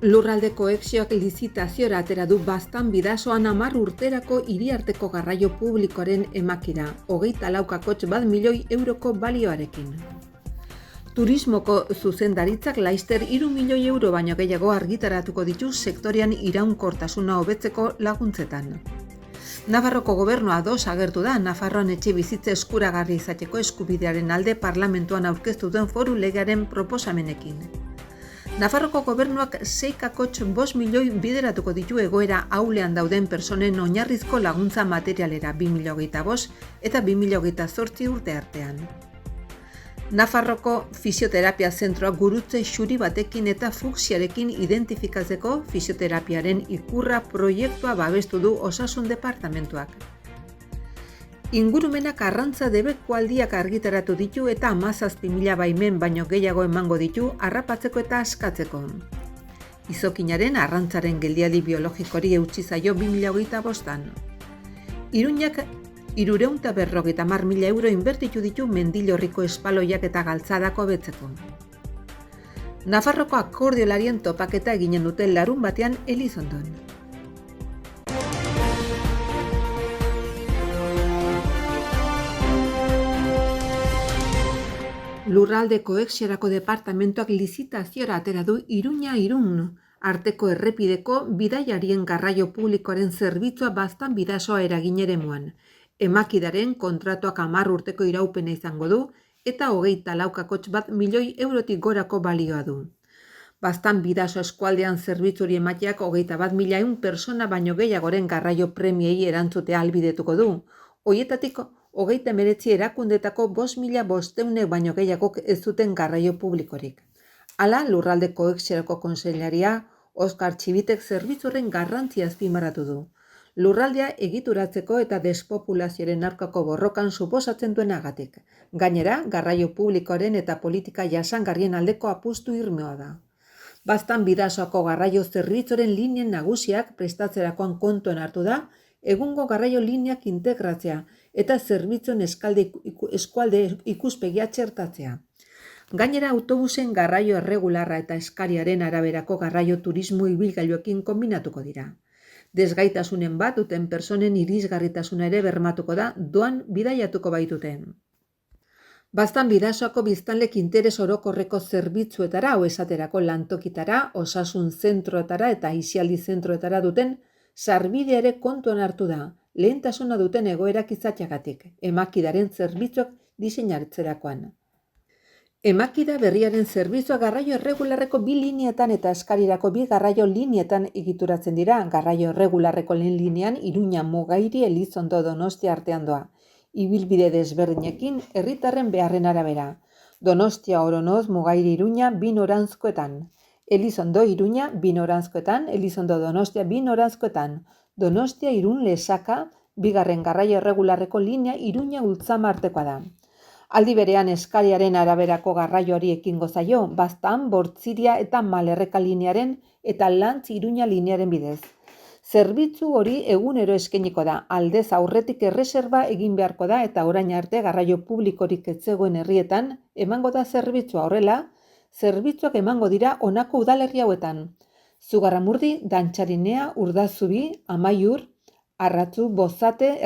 Lurralde koexioak lizitaziora atera du Baztan Bidasoan 10 urterako hiriarteko garraio publikoaren emakida, 24,1 milioi euroko balioarekin. Turismoko zuzendaritzak laster 3 milioi euro baino gehiago argitaratuko ditu sektorean iraunkortasuna hobetzeko laguntzetan. Nafarroko gobernua ados agertu da Nafarroan etxebizitza eskuragarri izateko eskubidearen alde parlamentuan aurkeztu duen foru legearen proposamenekin. Nafarroko gobernuak 6,5 milioi bideratuko ditu egoera ahulean dauden personen oinarrizko laguntza materialera 2025 eta 2028 urte artean. Nafarroko fisioterapia zentroa gurutze xuri batekin eta fuksiarekin identifikatzeko fisioterapiaren ikurra proiektua babestu du Osasun Departamentuak. Ingurumenak arrantza debekualdiak argitaratu ditu eta 17.000 baimen baino gehiago emango ditu harrapatzeko eta askatzeko. Izokinaren arrantzaren geldialdi biologikori eutsi zaio 2025an. Iruñak 350.000 euro inbertitu ditu Mendillorriko espaloiak eta galtzadako betzeko. Nafarroko akordiolarien topaketa eginen dute larun batean Elizondon. Lurralde koexiorako departamentuak lizitaziora atera du Iruña-Irun arteko errepideko bidaiarien garraio publikoaren zerbitzua Baztan Bidasoa eragin eremuan. Emakidaren kontratuak 10 urteko iraupena izango du eta 24,1 milioi eurotik gorako balioa du. Baztan Bidaso eskualdean zerbitzuri emateak 21.000 persona baino gehiagoren garraio premiei erantzutea ahalbidetuko du. Hoietatik 39 erakundetako 5.500 baino gehiagok ez duten garraio publikorik. Hala, Lurralde koexiorako kontseilaria Oskar Txibitek zerbitzuen garrantzia azpimarratu du. Lurraldea egituratzeko eta despopulazioaren aurkako borrokan suposatzen duenagatik. Gainera, garraio publikoaren eta politika jasangarrien aldeko apustu irmoa da. Baztan Bidasoako garraio zerbitzuren linien nagusiak prestatzerakoan kontuan hartu da, egungo garraio lineak integratzea eta zerbitzuen eskualde ikuspegia txertatzea. Gainera, autobusen garraio erregularra eta eskariaren araberako garraio turismo ibilgailuekin kombinatuko dira. Desgaitasunen bat duten personen irisgarritasuna ere bermatuko da doan bidaiatuko baituten. Baztan Bidasoako biztanlek interes orokorreko zerbitzuetara o esaterako lantokitara, osasun zentroetara eta aisialdi zentroetara duten sarbidea ere kontuan hartu da, lehentasuna duten egoerak izatxagatik, emakidaren zerbitzuak diseinatzerakoan. Emakida berriaren zerbitzua garraio erregularreko 2 lineetan eta eskarirako 2 garraio lineetan egituratzen dira. Garraio erregularreko lehen linean Iruña Mugairi Elizondo Donostia artean doa. Ibilbide desberdinekin herritarren beharren arabera. Donostia Oronoz Mugairi Iruña 2 noranzkoetan. Elizondo Iruña 2 noranzkoetan, Elizondo Donostia 2 noranzkoetan. Donostia Irun Lesaka 2. garraio erregularreko linea Iruña Ultzama artekoa da. Aldi berean eskariaren araberako garraioari ekingo zaio, Baztan, Bortziria eta Malerreka linearen eta Lantz Iruña linearen bidez. Zerbitzu hori egunero eskainiko da, aldez aurretik erreserba egin beharko da eta orain arte garraio publikorik ez zegoen herrietan emango da zerbitzua horrela, zerbitzuak emango dira honako udalerri hauetan. Zugarramurdi, Dantxarinea, Urdazubi, Amaiur, Erratzu Bozate,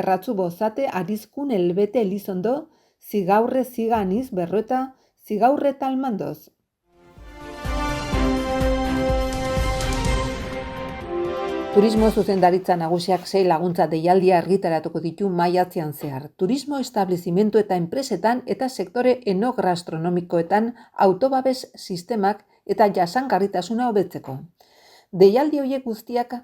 Arizkun, Elbete, Elizondo, Zigaurre, Ziga Aniz, Berroeta, Zigaurre eta Almandoz. Turismo zuzendaritza nagusiak 6 laguntza deialdia argitaratuko ditu maiatzean zehar. Turismo establezimentu eta enpresetan eta sektore enogastronomikoetan autobabes sistemak eta jasangarritasuna hobetzeko. Deialdi horiek guztiak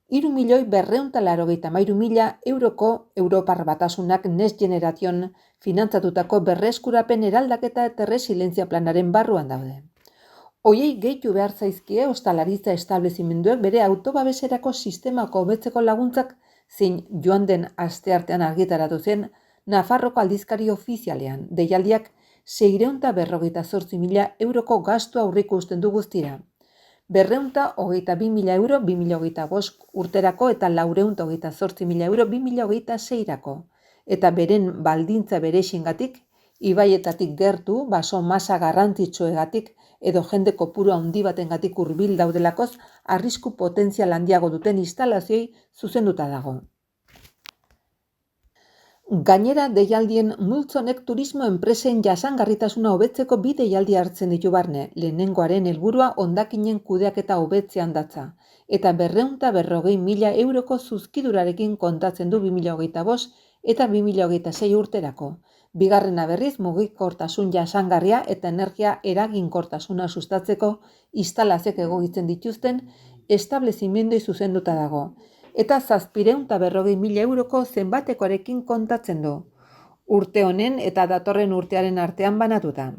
3.283.000 euroko Europar Batasunak Next Generation finantzatutako berreskurapen eraldaketa eta resilientzia planaren barruan daude. Hoiei gehitu behar zaizkie ostalaritza establezimenduek bere autobabeserako sistemako hobetzeko laguntzak zein joan den asteartean argitaratu zen Nafarroko aldizkari ofizialean. Deialdiak 648.000 euroko gastu aurreikusten du guztira. 222.000 euro 2025 urterako eta 428.000 euro 2026rako. Eta beren baldintza berexengatik Ibaietatik gertu, baso masa garrantzitsuegatik edo jende kopuru handi batengatik hurbil daudelakoz, arrisku potentzial handiago duten instalazioei zuzenduta dago. Gainera, deialdien multzo honek turismo enpresen jasangarritasuna hobetzeko bi deialdi hartzen ditu barne. Lehenengoaren helburua hondakinen kudeaketa hobetzean datza. Eta 240.000 euroko zuzkidurarekin kontatzen du 2025 eta 2026 urterako. Bigarrena berriz, mugikortasun jasangarria eta energia eraginkortasuna sustatzeko instalazioak egokitzen dituzten establezimenduei zuzenduta dago. Eta 740.000 euroko zenbatekoarekin kontatzen du. Urte honen eta datorren urtearen artean banatuta.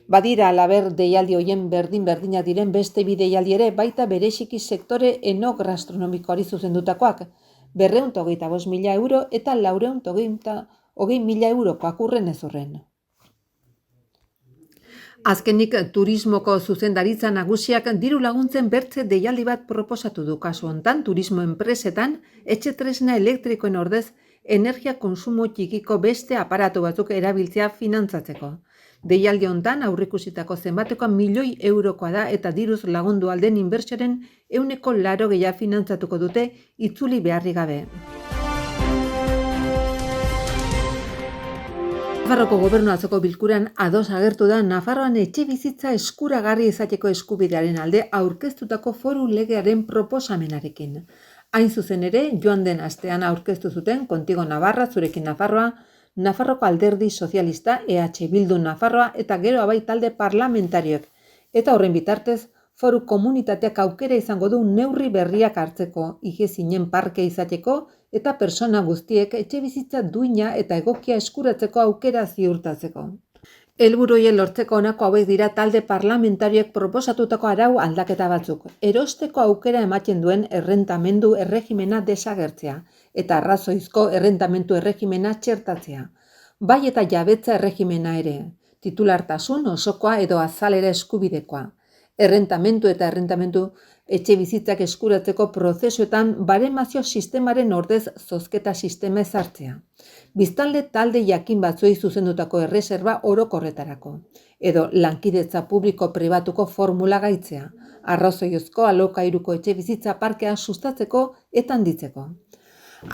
Badira halaber deialdi hoien berdin-berdinak diren beste bi deialdi ere baita bereziki sektore enogastronomikoari zuzendutakoak, 225.000 euro eta 420.000 eurokoak urrenez urren. Azkenik, turismoko zuzendaritza nagusiak diru laguntzen bertze deialdi bat proposatu du. Kasu hontan, turismo enpresetan etxe tresna elektrikoen ordez energia kontsumo txikiko beste aparatu batzuk erabiltzea finantzatzeko. Deialdi hontan aurreikusitako zenbatekoa 1.000.000 eurokoa da eta diruz lagundu alden inbertsioaren 80% finantzatuko dute itzuli beharrik gabe. Nafarroko gobernu atzoko bilkuran ados agertu da Nafarroan etxe bizitza eskuragarri izateko eskubidearen alde aurkeztutako foru legearen proposamenarekin. Hain zuzen ere, joan den astean aurkeztu zuten Contigo Navarra, Zurekin Nafarroa, Nafarroko Alderdi Sozialista, EH Bildu Nafarroa eta gero abai talde parlamentarioek. Eta horren bitartez, foru komunitateak aukera izango du neurri berriak hartzeko, igezinen parke izateko, eta persona guztiek etxe bizitza duina eta egokia eskuratzeko aukera ziurtatzeko. Helburu horiek lortzeko honako hauek dira talde parlamentarioek proposatutako arau aldaketa batzuk. Erosteko aukera ematen duen errentamendu erregimena desagertzea eta arrazoizko errentamendu erregimena txertatzea. Bai eta jabetza erregimena ere, titulartasun osokoa edo azalera eskubidekoa. Errentamendu eta errentamendu etxe bizitzak eskuratzeko prozesuetan baremazio sistemaren ordez zozketa sistema ezartzea. Biztanle talde jakin batzuei zuzendutako erreserba orokorretarako. Edo lankidetza publiko-pribatuko formula gaitzea. Arrazoiozko alokairuko etxe bizitza parkea sustatzeko eta handitzeko.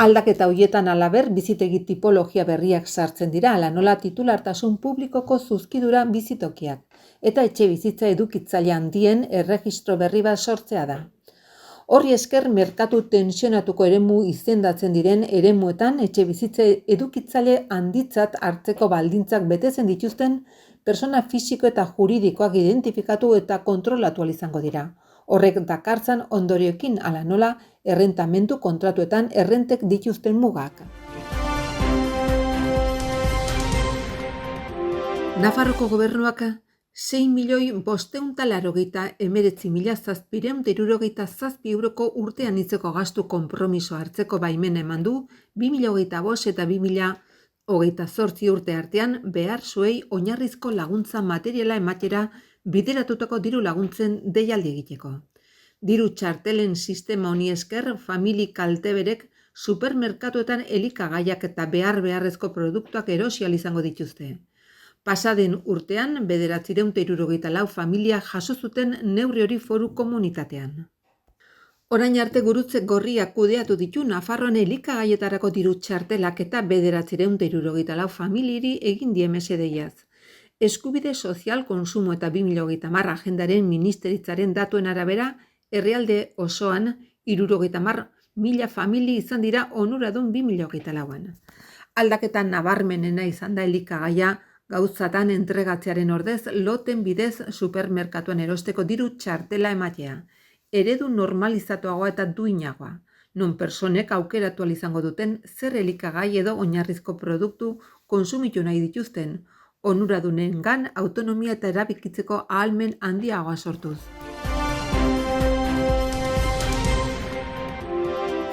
Aldaketa horietan halaber bizitegi tipologia berriak sartzen dira, ala nola titulartasun publikoko zuzkidura bizitokiak. Eta etxe bizitza edukitzaile handien erregistro berri bat sortzea da. Horri esker merkatu tensionatuko eremu izendatzen diren eremuetan etxe bizitza edukitzaile handitzat hartzeko baldintzak betetzen dituzten persona fisiko eta juridikoak identifikatu eta kontrolatu ahal izango dira. Horrek dakartzan ondorioekin ala nola errentamendu kontratuetan errentek dituzten mugak. Nafarroko gobernuak 6.589.767 euroko urtean hitzeko gastu konpromiso hartzeko baimena eman du 2025 eta 2028 urte artean behar zuei oinarrizko laguntza materiala ematera bideratutako diru laguntzen deialdi egiteko. Diru txartelen sistema honi esker, famili kalteberek supermerkatuetan elikagaiak eta beharrezko produktuak erosi ahal izango dituzte. Pasaden urtean, 974 familia jaso zuten neurri hori foru komunitatean. Orain arte gurutze gorriak kudeatu ditu Nafarroan elikagaietarako diru txartelak eta 974 familiari egin die mesedeiaz. Eskubide sozial konsumo eta 2030 agendaren ministeritzaren datuen arabera, herrialde osoan 70.000 famili izan dira onuradun 2024an. Aldaketa nabarmenena izan da elikagaia gauzatan entregatzearen ordez loten bidez supermerkatuan erosteko diru txartela ematea. Eredu normalizatuagoa eta duinagoa, non personek aukeratu ahal izango duten zer elikagai edo oinarrizko produktu konsumitu nahi dituzten, onuradunengan autonomia eta erabikitzeko ahalmen handiagoa sortuz.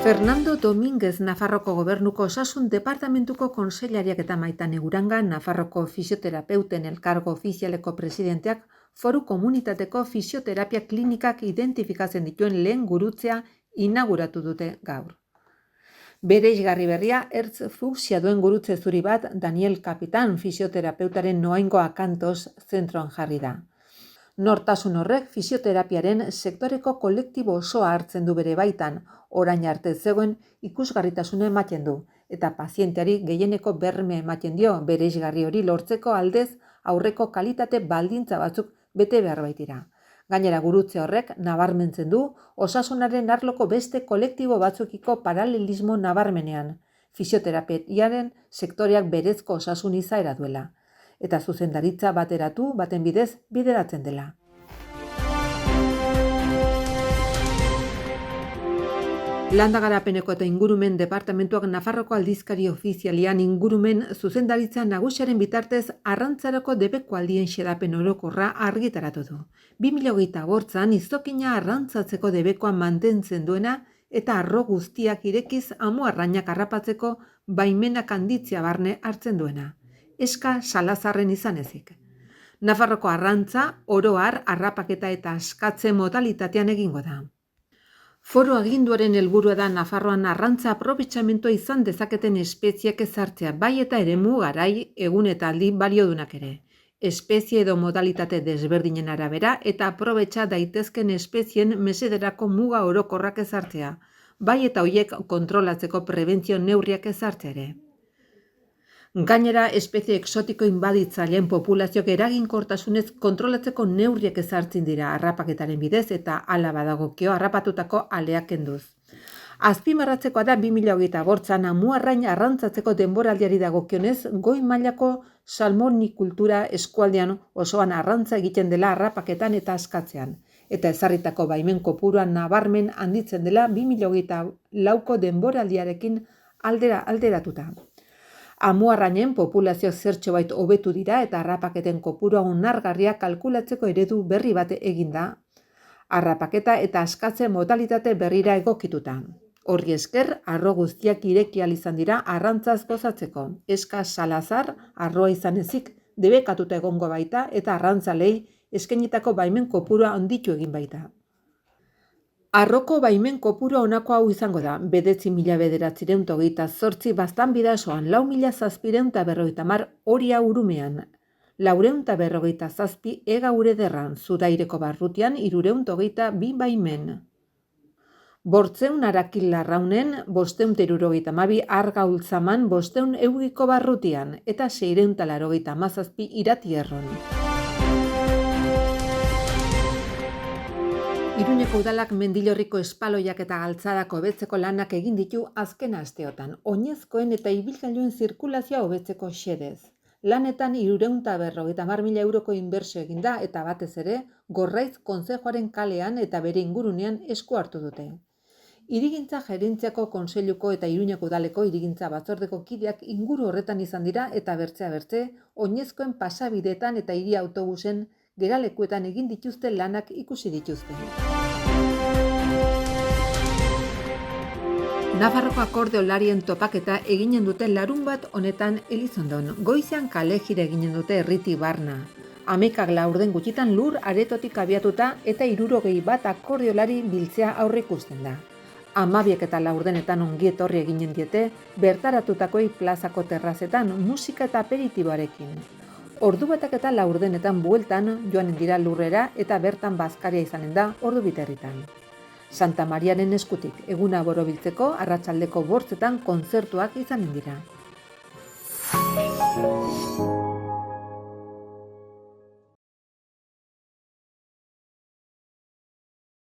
Fernando Domínguez Nafarroko gobernuko osasun departamentuko kontseilariak eta Maitane Uranga Nafarroko fisioterapeuten elkargo ofizialeko presidenteak foru komunitateko fisioterapia klinikak identifikatzen dituen lehen gurutzea inauguratu dute gaur. Bereizgarri berria ertz fuksia duen gurutze zuri bat Daniel Kapitan fisioterapeutaren noaingo akantos zentroan jarri da. Nortasun horrek fisioterapiaren sektoreko kolektibo osoa hartzen du bere baitan, orain arte zegoen ikusgarritasuna ematen du, eta pazienteari gehieneko berme ematen dio bereizgarri hori lortzeko aldez aurreko kalitate baldintza batzuk bete behar baitira. Gainera gurutze horrek nabarmentzen du osasunaren arloko beste kolektibo batzukiko paralelismo nabarmenean, fisioterapiaren sektoreak berezko osasun izaera duela, eta zuzendaritza bateratu baten bidez bideratzen dela. Landa Garapeneko eta Ingurumen Departamentuak Nafarroko aldizkari ofizialian ingurumen zuzendaritza nagusiaren bitartez arrantzarako debeko aldien xedapen orokorra argitaratu du. 2008an izokina arrantzatzeko debekoa mantentzen duena eta arro guztiak irekiz amu arrainak harrapatzeko baimenak handitzea barne hartzen duena. Eska Salazarren izan ezik. Nafarroko arrantza oro har harrapaketa eta askatze modalitatean egingo da. Foru aginduaren helburua da Nafarroan arrantza aprobetxamentua izan dezaketen espeziak ezartzea, bai eta eremu garai egun eta aldi baliodunak ere. Espezie edo modalitate desberdinen arabera eta aprobetxa daitezken espezien mesederako muga orokorrak ezartzea, bai eta hoiek kontrolatzeko prebentzio neurriak ezartzea ere. Gainera, espezie exotiko inbaditzaileen populazioak eraginkortasunez kontrolatzeko neurriak ezartzen dira harrapaketaren bidez eta hala badagokio harrapatutako aleak kenduz. Azpimarratzekoa da 2008an amu arrain arrantzatzeko denboraldiari dagokionez goi mailako salmonikultura eskualdean osoan arrantza egiten dela harrapaketan eta askatzean, eta ezarritako baimen kopurua nabarmen handitzen dela 2008ko denboraldiarekin alderatuta. Amu arrainen populazio zertxobait hobetu dira eta harrapaketen kopurua onargarria kalkulatzeko eredu berri bat egin da, harrapaketa eta askatze modalitate berrira egokituta. Horri esker, arro guztiak ireki ahal izan dira arrantzaz gozatzeko. Eska Salazar arroa izan ezik debekatuta egongo baita eta arrantzalei eskainitako baimen kopurua handitu egin baita. Arroko baimen kopurua honako hau izango da, 9.928 baztan bidasoan, 4.750 Oria Urumean, 457 Ega Urederran, Zudaireko barrutian 322 baimen. 500 Arakil Larraunen, 572 Argaultzaman, 500 Eugiko barrutian, eta 687 Iratierron. Iruñeko udalak Mendillorriko espaloiak eta galtzadako hobetzeko lanak egin ditu azken asteotan, oinezkoen eta ibilgailuen zirkulazioa hobetzeko xedez. Lanetan 350.000 euroko inbertsio egin da eta batez ere Gorraiz kontzejuaren kalean eta bere ingurunean esku hartu dute. Hirigintza Gerentziako Kontseiluko eta Iruñeko udaleko hirigintza batzordeko kideak inguru horretan izan dira eta bertzea oinezkoen pasabideetan eta hiri autobusen geralekuetan egin dituzte lanak ikusi dituzte. Nafarroko akordeolarien topaketa eginen dute larunbat honetan Elizondon. Goizean kale jira eginen dute herritik barna. 11 gutxitan lur aretotik abiatuta eta 61 akordeolari biltzea aurreikusten da. 12 eta 4 ongi etorri eginen diete bertaratutakoei plazako terrazetan musika eta aperitiboarekin. Ordu batak eta 4 bueltan joanen dira lurrera eta bertan bazkaria izanen da ordu biterritan. Santa Mariaren eskutik eguna borobiltzeko arratsaldeko 8 kontzertuak izanen dira.